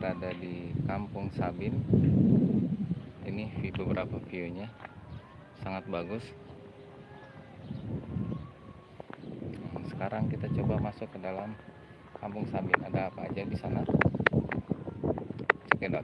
berada di Kampung Sabin. Ini beberapa view-nya sangat bagus. Sekarang kita coba masuk ke dalam Kampung Sabin. Ada apa aja di sana? Cekidot.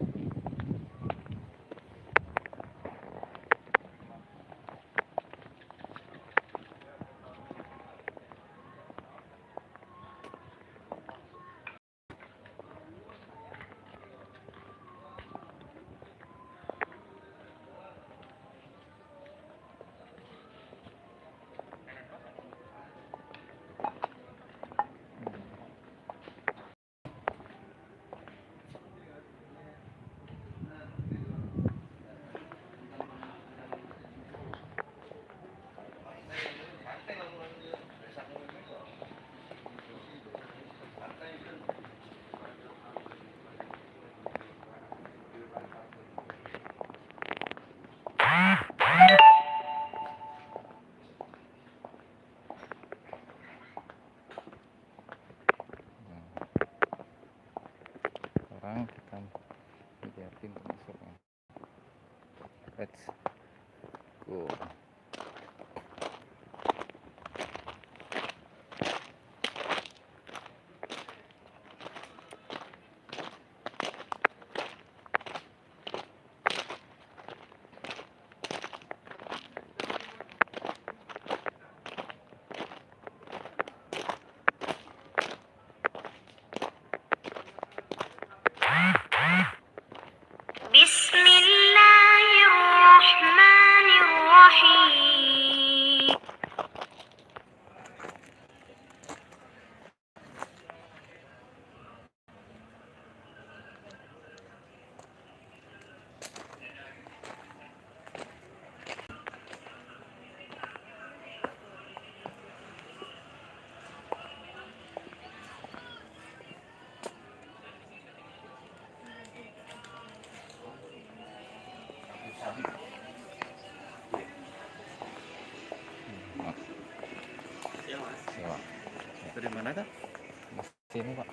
Sekarang kita lihat pintu masuknya. Let's go. Bismillahirrahmanirrahim. Sewa. Dari mana kak? Sini Pak.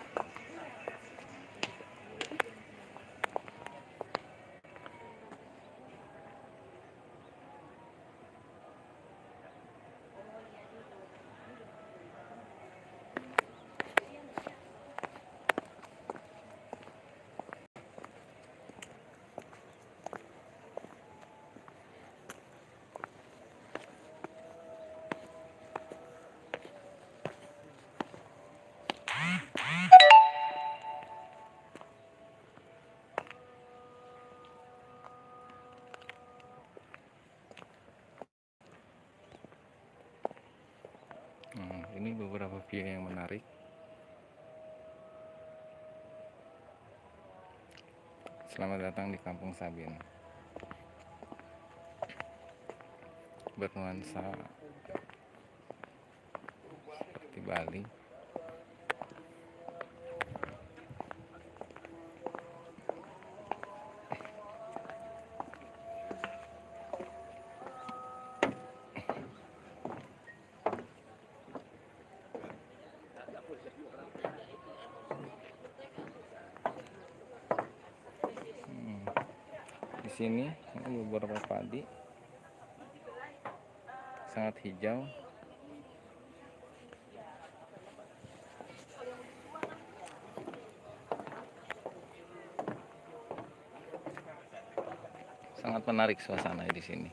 Ini beberapa view yang menarik. Selamat datang di Kampung Sabin. Bernuansa seperti Bali. Di sini ada beberapa padi sangat hijau. Sangat menarik suasana di sini.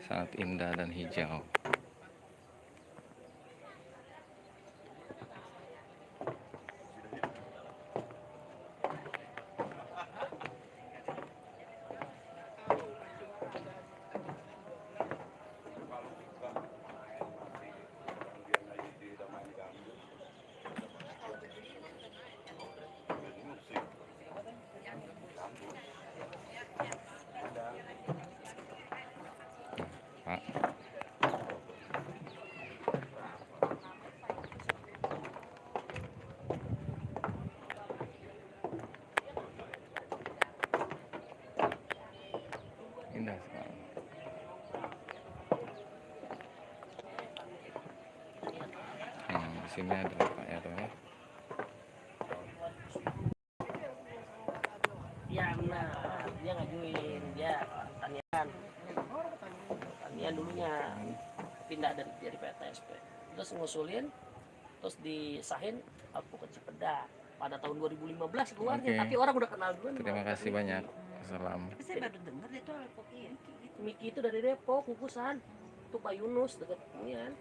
Sangat indah dan hijau. Pak. Indah sekali. Di sini ada Pak RW. Iya benar, dia ngajuin, dia pertanian dulunya pindah dari PTSP, terus ngusulin, terus disahin Alpukat Cipeda pada tahun 2015 keluarnya. Oke. Tapi orang udah kenal duluan. Terima kasih banyak. Salam. Tapi saya baru dengar itu Alpukat gitu. Miki itu dari Depok, kukusan itu Pak Yunus dekat ini kan.